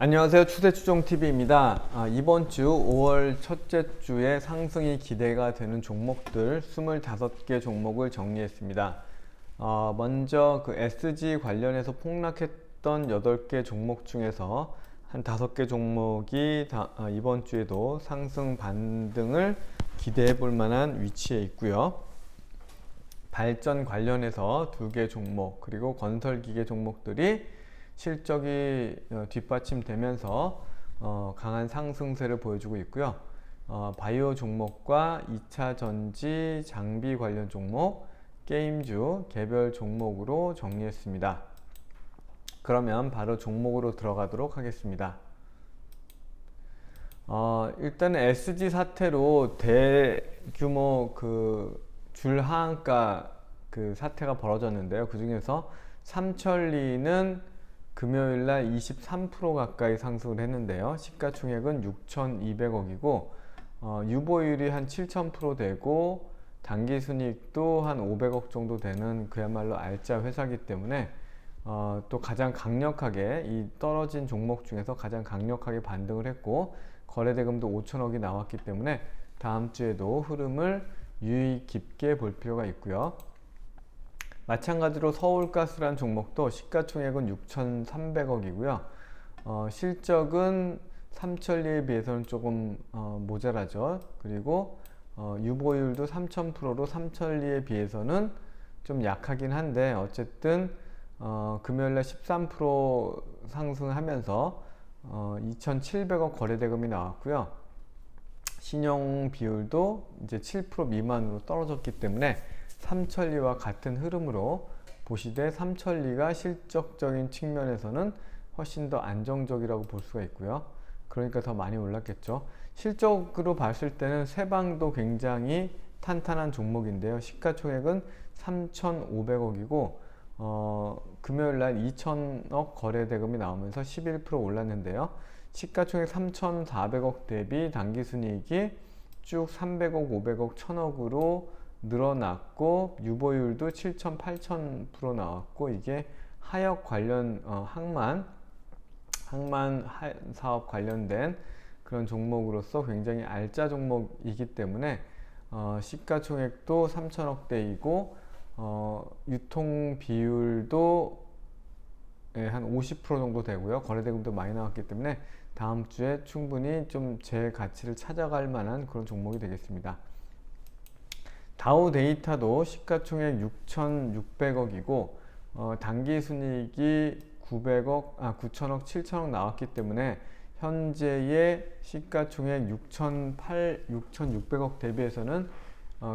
안녕하세요. 추세추종TV입니다. 이번 주 5월 첫째 주에 상승이 기대가 되는 종목들 25개 종목을 정리했습니다. 먼저 그 SG 관련해서 폭락했던 8개 종목 중에서 한 5개 종목이 이번 주에도 상승 반등을 기대해 볼 만한 위치에 있고요. 발전 관련해서 2개 종목, 그리고 건설기계 종목들이 실적이 뒷받침되면서 강한 상승세를 보여주고 있고요. 바이오 종목과 2차 전지 장비 관련 종목, 게임주 개별 종목으로 정리했습니다. 그러면 바로 종목으로 들어가도록 하겠습니다. 일단은 SG 사태로 대규모 줄하한가 사태가 벌어졌는데요. 그 중에서 삼천리는 금요일날 23% 가까이 상승을 했는데요. 시가총액은 6,200억이고 유보율이 한 7,000% 되고 당기순이익도 한 500억 정도 되는 그야말로 알짜 회사이기 때문에 또 가장 강력하게 이 떨어진 종목 중에서 가장 강력하게 반등을 했고 거래대금도 5천억이 나왔기 때문에 다음 주에도 흐름을 유의 깊게 볼 필요가 있고요. 마찬가지로 서울가스라는 종목도 시가총액은 6,300억이고요. 실적은 삼천리에 비해서는 조금 모자라죠. 그리고 유보율도 3,000%로 삼천리에 비해서는 좀 약하긴 한데 어쨌든 금요일날 13% 상승하면서 2,700억 거래대금이 나왔고요. 신용 비율도 이제 7% 미만으로 떨어졌기 때문에 삼천리와 같은 흐름으로 보시되 삼천리가 실적적인 측면에서는 훨씬 더 안정적이라고 볼 수가 있고요. 그러니까 더 많이 올랐겠죠. 실적으로 봤을 때는 세방도 굉장히 탄탄한 종목인데요. 시가총액은 3,500억이고 금요일날 2,000억 거래대금이 나오면서 11% 올랐는데요. 시가총액 3,400억 대비 당기순이익이 쭉 300억, 500억, 1,000억으로 늘어났고 유보율도 7,000, 8,000% 나왔고 이게 하역 관련 항만 사업 관련된 그런 종목으로서 굉장히 알짜 종목이기 때문에 시가총액도 3,000억대이고 유통 비율도 한 50% 정도 되고요. 거래대금도 많이 나왔기 때문에 다음 주에 충분히 좀 제 가치를 찾아갈 만한 그런 종목이 되겠습니다. 다우데이터도 시가총액 6,600억이고 당기순이익이 9,000억, 7,000억 나왔기 때문에 현재의 시가총액 6,600억 대비해서는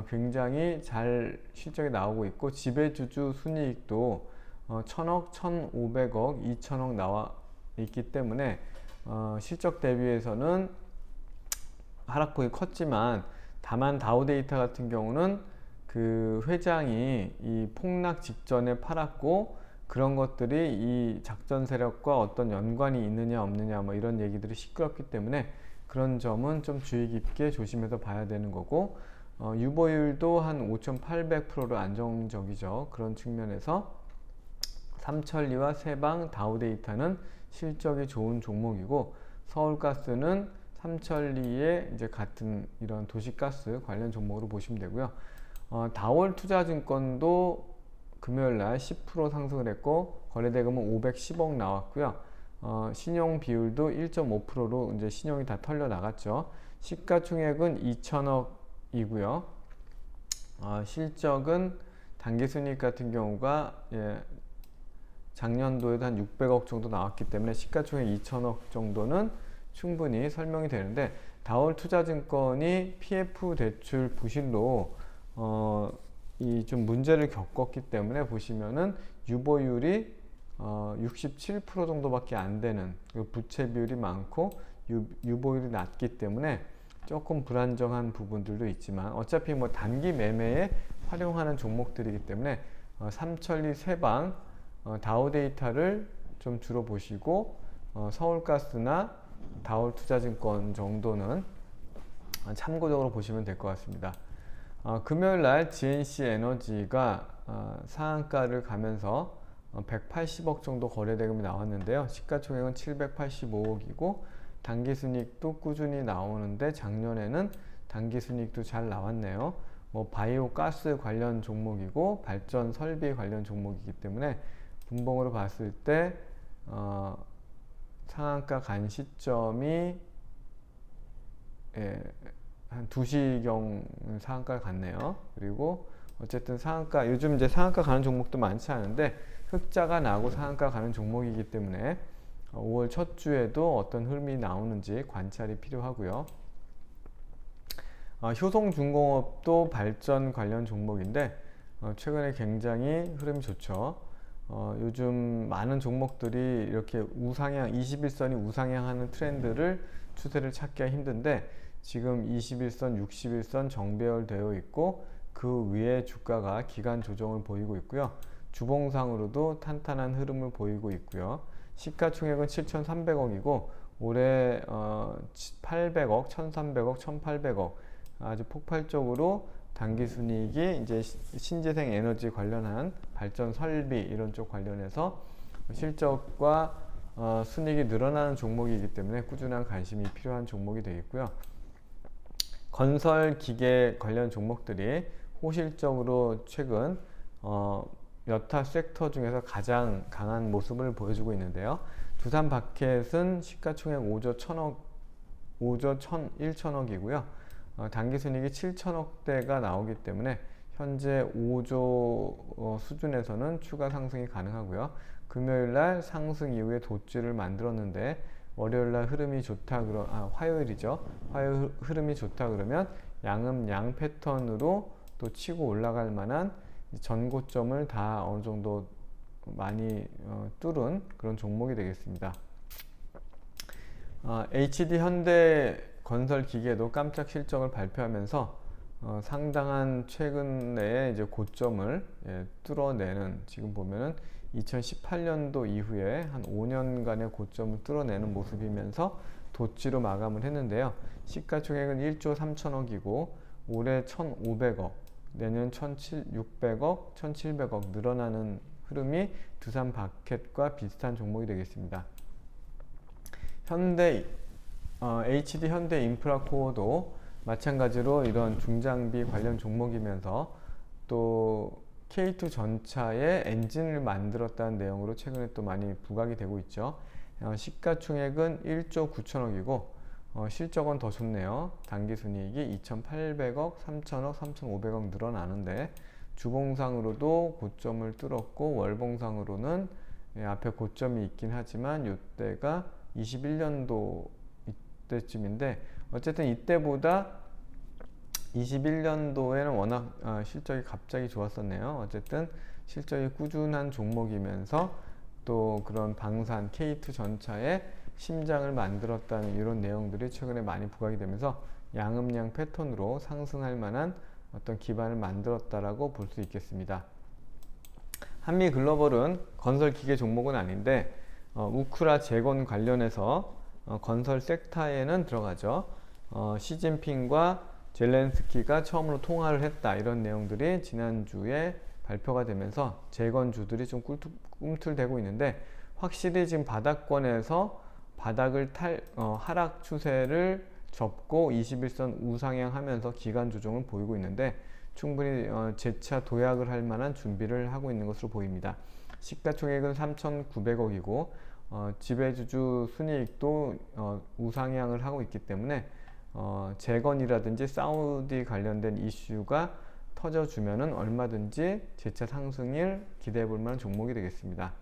굉장히 잘 실적이 나오고 있고 지배주주 순이익도 1,000억, 1,500억, 2,000억 나와 있기 때문에 실적 대비해서는 하락폭이 컸지만 다만 다우데이터 같은 경우는 그 회장이 이 폭락 직전에 팔았고 그런 것들이 이 작전 세력과 어떤 연관이 있느냐 없느냐 뭐 이런 얘기들이 시끄럽기 때문에 그런 점은 좀 주의 깊게 조심해서 봐야 되는 거고 유보율도 한 5,800%로 안정적이죠. 그런 측면에서 삼천리와 세방, 다우데이터는 실적이 좋은 종목이고 서울가스는 삼천리의 이제 같은 이런 도시가스 관련 종목으로 보시면 되고요. 다월투자증권도 금요일날 10% 상승을 했고 거래대금은 510억 나왔고요. 신용 비율도 1.5%로 이제 신용이 다 털려 나갔죠. 시가총액은 2,000억이고요. 실적은 당기순이익 같은 경우가 작년도에도 한 600억 정도 나왔기 때문에 시가총액 2,000억 정도는 충분히 설명이 되는데 다올투자증권이 PF 대출 부실로 이 좀 문제를 겪었기 때문에 보시면은 유보율이 67% 정도밖에 안 되는 부채 비율이 많고 유보율이 낮기 때문에 조금 불안정한 부분들도 있지만 어차피 뭐 단기 매매에 활용하는 종목들이기 때문에 삼천리, 세방, 다우데이터를 좀 주로 보시고 서울가스나 다올투자증권 정도는 참고적으로 보시면 될 것 같습니다. 금요일날 GNC 에너지가 상한가를 가면서 180억 정도 거래대금이 나왔는데요. 시가총액은 785억이고 당기순이익도 꾸준히 나오는데 작년에는 당기순이익도 잘 나왔네요. 바이오 가스 관련 종목이고 발전 설비 관련 종목이기 때문에 분봉으로 봤을 때 상한가 간 시점이 한 2시경 상한가를 갔네요. 그리고 어쨌든 상한가, 요즘 이제 상한가 가는 종목도 많지 않은데 흑자가 나고 상한가 가는 종목이기 때문에 5월 첫 주에도 어떤 흐름이 나오는지 관찰이 필요하고요. 효성중공업도 발전 관련 종목인데 최근에 굉장히 흐름이 좋죠. 요즘 많은 종목들이 이렇게 우상향, 21선이 우상향하는 트렌드를 추세를 찾기가 힘든데 지금 21선, 61선 정배열되어 있고 그 위에 주가가 기간 조정을 보이고 있고요. 주봉상으로도 탄탄한 흐름을 보이고 있고요. 시가총액은 7,300억이고 올해 800억, 1,300억, 1,800억 아주 폭발적으로 당기순이익이 이제 신재생 에너지 관련한 발전 설비 이런 쪽 관련해서 실적과 순이익이 늘어나는 종목이기 때문에 꾸준한 관심이 필요한 종목이 되겠고요. 건설 기계 관련 종목들이 호실적으로 최근 여타 섹터 중에서 가장 강한 모습을 보여주고 있는데요. 두산바켓은 시가총액 5조 1,000억이고요. 당기순이익이 7천억대가 나오기 때문에 현재 5조 수준에서는 추가 상승이 가능하고요. 금요일날 상승 이후에 돛지를 만들었는데 월요일날 흐름이 좋다 화요일이죠. 화요일 흐름이 좋다 그러면 양음양 패턴으로 또 치고 올라갈 만한 전고점을 다 어느 정도 많이 뚫은 그런 종목이 되겠습니다. HD 현대 건설 기계도 깜짝 실적을 발표하면서 상당한 최근에 이제 고점을 뚫어내는, 지금 보면은 2018년도 이후에 한 5년간의 고점을 뚫어내는 모습이면서 도치로 마감을 했는데요. 시가총액은 1조 3천억이고 올해 1,500억, 내년 1,600억, 1,700억 늘어나는 흐름이 두산바켓과 비슷한 종목이 되겠습니다. HD 현대 인프라코어도 마찬가지로 이런 중장비 관련 종목이면서 또 K2 전차의 엔진을 만들었다는 내용으로 최근에 또 많이 부각이 되고 있죠. 시가총액은 1조 9천억이고 실적은 더 좋네요. 당기순이익이 2,800억, 3,000억, 3,500억 늘어나는데 주봉상으로도 고점을 뚫었고 월봉상으로는 앞에 고점이 있긴 하지만 이때가 21년도 이때쯤인데 어쨌든 이때보다 21년도에는 워낙 실적이 갑자기 좋았었네요. 어쨌든 실적이 꾸준한 종목이면서 또 그런 방산 K2 전차의 심장을 만들었다는 이런 내용들이 최근에 많이 부각이 되면서 양음양 패턴으로 상승할 만한 어떤 기반을 만들었다라고 볼 수 있겠습니다. 한미글로벌은 건설 기계 종목은 아닌데 우크라 재건 관련해서 건설 섹터에는 들어가죠. 시진핑과 젤렌스키가 처음으로 통화를 했다, 이런 내용들이 지난주에 발표가 되면서 재건주들이 좀 꿈틀대고 있는데 확실히 지금 바닥권에서 바닥을 하락 추세를 접고 21선 우상향하면서 기간 조정을 보이고 있는데 충분히 재차 도약을 할 만한 준비를 하고 있는 것으로 보입니다. 시가총액은 3,900억이고 지배주주 순이익도 우상향을 하고 있기 때문에 재건이라든지 사우디 관련된 이슈가 터져주면은 얼마든지 재차 상승을 기대해 볼 만한 종목이 되겠습니다.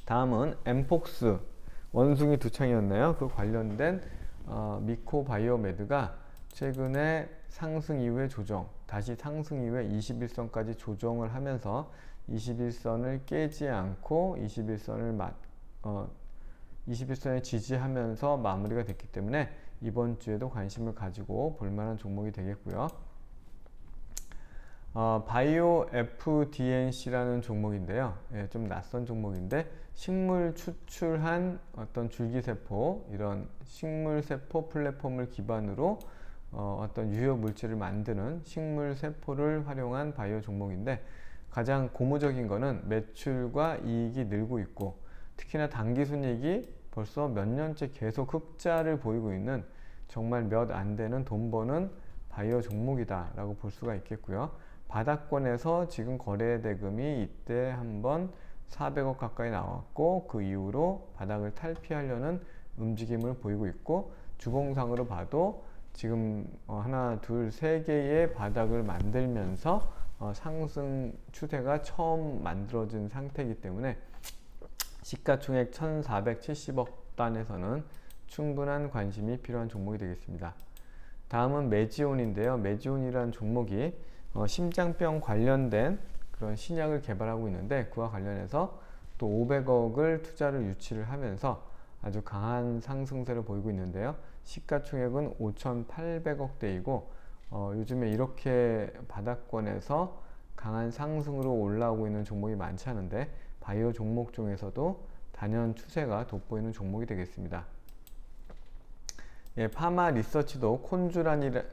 다음은 엠폭스, 원숭이 두창이었나요? 그 관련된 미코바이오메드가 최근에 상승 이후에 조정, 다시 상승 이후에 21선까지 조정을 하면서 21선을 깨지 않고 21선을 지지하면서 마무리가 됐기 때문에 이번 주에도 관심을 가지고 볼 만한 종목이 되겠고요. 바이오 FDNC라는 종목인데요. 좀 낯선 종목인데 식물 추출한 어떤 줄기세포, 이런 식물세포 플랫폼을 기반으로 어떤 유효 물질을 만드는 식물세포를 활용한 바이오 종목인데 가장 고무적인 거는 매출과 이익이 늘고 있고, 특히나 당기순이익이 벌써 몇 년째 계속 흑자를 보이고 있는 정말 몇 안 되는 돈 버는 바이오 종목이다 라고 볼 수가 있겠고요. 바닥권에서 지금 거래 대금이 이때 한번 400억 가까이 나왔고, 그 이후로 바닥을 탈피하려는 움직임을 보이고 있고, 주봉상으로 봐도 지금 하나, 둘, 세 개의 바닥을 만들면서 상승 추세가 처음 만들어진 상태이기 때문에 시가총액 1470억 단에서는 충분한 관심이 필요한 종목이 되겠습니다. 다음은 메지온인데요. 메지온이라는 종목이 심장병 관련된 그런 신약을 개발하고 있는데, 그와 관련해서 또 500억을 투자를 유치를 하면서 아주 강한 상승세를 보이고 있는데요. 시가총액은 5,800억대이고 요즘에 이렇게 바닥권에서 강한 상승으로 올라오고 있는 종목이 많지 않은데, 바이오 종목 중에서도 단연 추세가 돋보이는 종목이 되겠습니다. 예, 파마 리서치도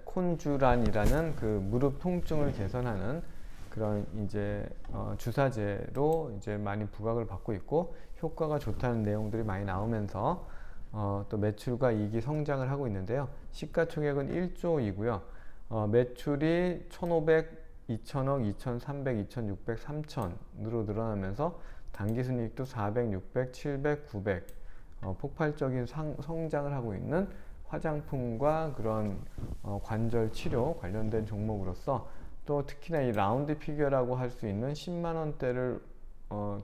콘주란이라는 그 무릎 통증을 개선하는 그런 이제 주사제로 이제 많이 부각을 받고 있고, 효과가 좋다는 내용들이 많이 나오면서 또 매출과 이익이 성장을 하고 있는데요. 시가총액은 1조이고요. 매출이 1,500, 2,000억, 2,300, 2,600, 3,000으로 늘어나면서 당기순이익도 400, 600, 700, 900 폭발적인 성장을 하고 있는 화장품과 그런 관절 치료 관련된 종목으로서, 또 특히나 이 라운드 피규어라고 할 수 있는 10만원대를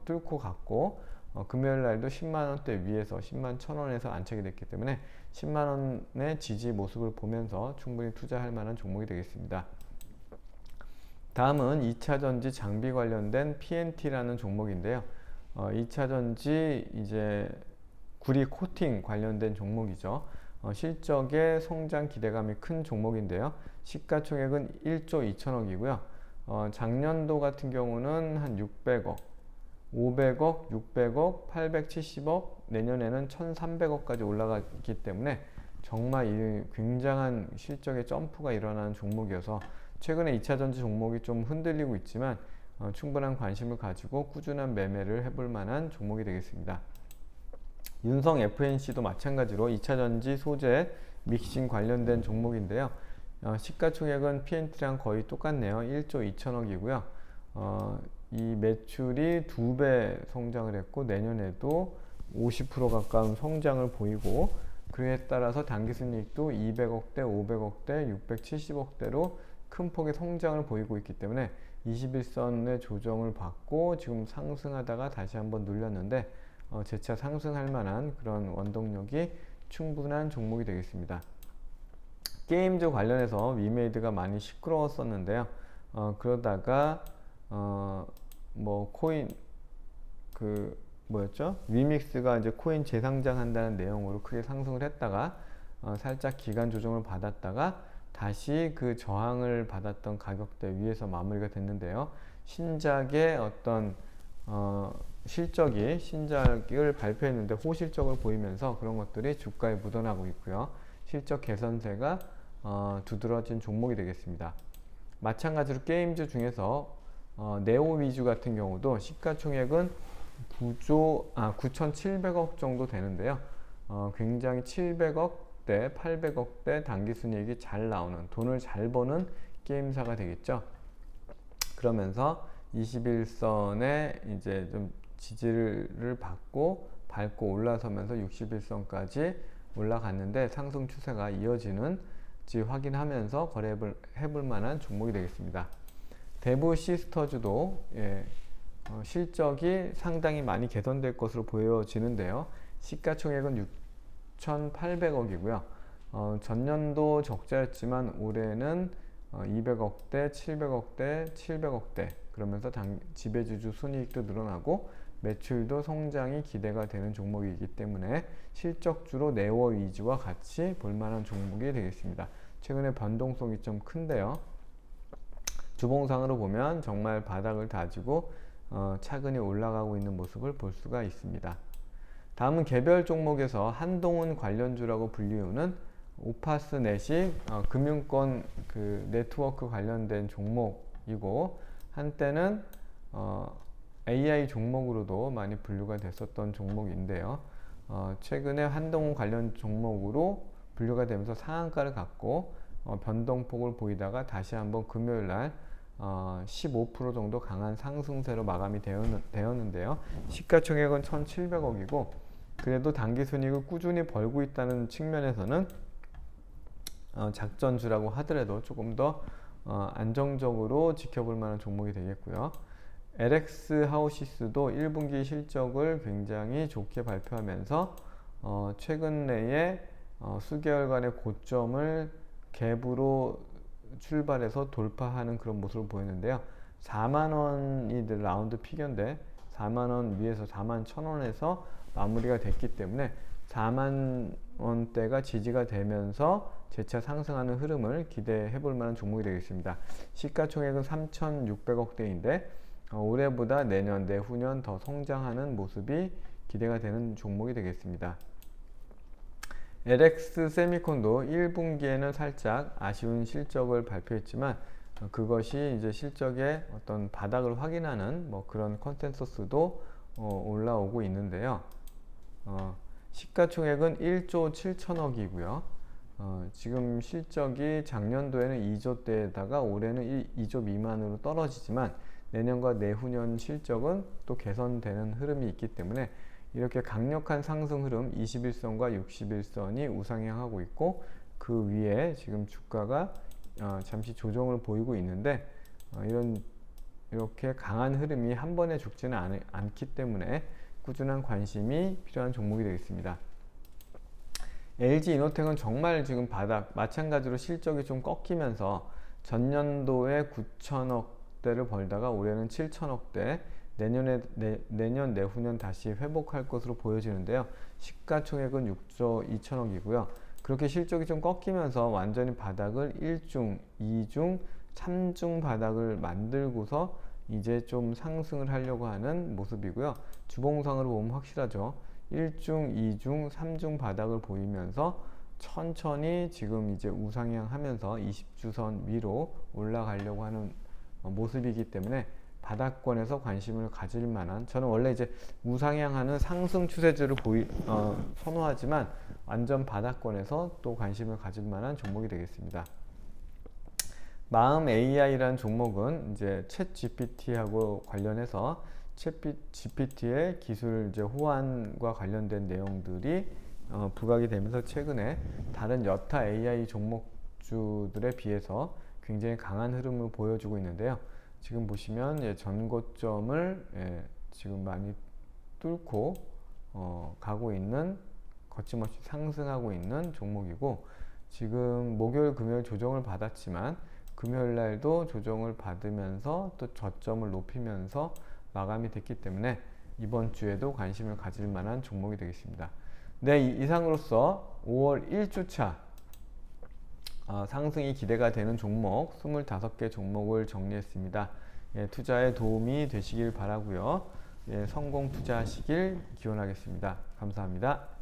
뚫고 갔고, 금요일 날도 10만원대 위에서 10만 1,000원에서 안착이 됐기 때문에 10만원의 지지 모습을 보면서 충분히 투자할 만한 종목이 되겠습니다. 다음은 2차전지 장비 관련된 PNT라는 종목인데요. 2차전지 이제 구리 코팅 관련된 종목이죠. 실적의 성장 기대감이 큰 종목인데요. 시가총액은 1조 2천억이고요. 작년도 같은 경우는 한 600억, 500억, 600억, 870억, 내년에는 1300억까지 올라갔기 때문에 정말 이 굉장한 실적의 점프가 일어나는 종목이어서 최근에 2차전지 종목이 좀 흔들리고 있지만 충분한 관심을 가지고 꾸준한 매매를 해볼 만한 종목이 되겠습니다. 윤성 FNC도 마찬가지로 2차전지 소재 믹싱 관련된 종목인데요. 시가총액은 PNT랑 거의 똑같네요. 1조 2천억이고요. 이 매출이 2배 성장을 했고, 내년에도 50% 가까운 성장을 보이고, 그에 따라서 당기순이익도 200억대, 500억대, 670억대로 큰 폭의 성장을 보이고 있기 때문에 21선의 조정을 받고 지금 상승하다가 다시 한번 눌렸는데 재차 상승할 만한 그런 원동력이 충분한 종목이 되겠습니다. 게임즈 관련해서 위메이드가 많이 시끄러웠었는데요. 그러다가 뭐 코인 그 뭐였죠? 위믹스가 이제 코인 재상장한다는 내용으로 크게 상승을 했다가 살짝 기간 조정을 받았다가 다시 그 저항을 받았던 가격대 위에서 마무리가 됐는데요. 신작의 어떤 신작을 발표했는데 호실적을 보이면서 그런 것들이 주가에 묻어나고 있고요. 실적 개선세가 두드러진 종목이 되겠습니다. 마찬가지로 게임즈 중에서 네오 위주 같은 경우도 시가총액은 9,700억 정도 되는데요. 굉장히 700억대, 800억대 당기순이익이 잘 나오는, 돈을 잘 버는 게임사가 되겠죠. 그러면서 21선에 이제 좀 지지를 받고 밟고 올라서면서 61선까지 올라갔는데 상승 추세가 이어지는지 확인하면서 거래해볼 만한 종목이 되겠습니다. 대부 시스터즈도 실적이 상당히 많이 개선될 것으로 보여지는데요. 시가총액은 6,800억이고요. 전년도 적자였지만 올해는 200억대, 700억대, 700억대 그러면서 지배주주 순이익도 늘어나고 매출도 성장이 기대가 되는 종목이기 때문에 실적주로 네오 위주와 같이 볼만한 종목이 되겠습니다. 최근에 변동성이 좀 큰데요. 주봉상으로 보면 정말 바닥을 다지고 차근히 올라가고 있는 모습을 볼 수가 있습니다. 다음은 개별 종목에서 한동훈 관련주라고 불리우는 오파스넷이 금융권 그 네트워크 관련된 종목이고, 한때는 AI 종목으로도 많이 분류가 됐었던 종목인데요. 최근에 한동훈 관련 종목으로 분류가 되면서 상한가를 갖고 변동폭을 보이다가 다시 한번 금요일날 15% 정도 강한 상승세로 마감이 되었는데요. 시가총액은 1,700억이고 그래도 당기순이익을 꾸준히 벌고 있다는 측면에서는 작전주라고 하더라도 조금 더 안정적으로 지켜볼 만한 종목이 되겠고요. LX 하우시스도 1분기 실적을 굉장히 좋게 발표하면서 최근 내에 수개월간의 고점을 갭으로 출발해서 돌파하는 그런 모습을 보였는데요. 4만원이 라운드 피겨인데 4만원 위에서 4만 1,000원에서 마무리가 됐기 때문에 4만원대가 지지가 되면서 재차 상승하는 흐름을 기대해 볼 만한 종목이 되겠습니다. 시가총액은 3,600억대인데 올해보다 내년, 내후년 더 성장하는 모습이 기대가 되는 종목이 되겠습니다. LX 세미콘도 1분기에는 살짝 아쉬운 실적을 발표했지만 그것이 이제 실적의 어떤 바닥을 확인하는 그런 컨센서스도 올라오고 있는데요. 시가총액은 1조 7천억이고요. 지금 실적이 작년도에는 2조대에다가 올해는 2조 미만으로 떨어지지만 내년과 내후년 실적은 또 개선되는 흐름이 있기 때문에 이렇게 강력한 상승 흐름 21선과 61선이 우상향하고 있고 그 위에 지금 주가가 잠시 조정을 보이고 있는데 이렇게 강한 흐름이 한 번에 죽지는 않기 때문에 꾸준한 관심이 필요한 종목이 되겠습니다. LG이노텍은 정말 지금 바닥, 마찬가지로 실적이 좀 꺾이면서 전년도에 9천억대를 벌다가 올해는 7천억대, 내년 내후년 다시 회복할 것으로 보여지는데요. 시가총액은 6조 2천억이고요. 그렇게 실적이 좀 꺾이면서 완전히 바닥을 1중, 2중, 3중 바닥을 만들고서 이제 좀 상승을 하려고 하는 모습이고요. 주봉상으로 보면 확실하죠. 1중, 2중, 3중 바닥을 보이면서 천천히 지금 이제 우상향하면서 20주선 위로 올라가려고 하는 모습이기 때문에 바닥권에서 관심을 가질 만한, 저는 원래 이제 우상향하는 상승 추세주를 선호하지만 완전 바닥권에서 또 관심을 가질 만한 종목이 되겠습니다. 마음 AI라는 종목은 이제 챗 GPT하고 관련해서 챗 GPT의 기술 이제 호환과 관련된 내용들이 부각이 되면서 최근에 다른 여타 AI 종목주들에 비해서 굉장히 강한 흐름을 보여주고 있는데요. 지금 보시면 전고점을 지금 많이 뚫고 가고 있는, 거침없이 상승하고 있는 종목이고, 지금 목요일 금요일 조정을 받았지만 금요일 날도 조정을 받으면서 또 저점을 높이면서 마감이 됐기 때문에 이번 주에도 관심을 가질 만한 종목이 되겠습니다. 네, 이상으로서 5월 1주차 상승이 기대가 되는 종목 25개 종목을 정리했습니다. 투자에 도움이 되시길 바라고요. 성공 투자하시길 기원하겠습니다. 감사합니다.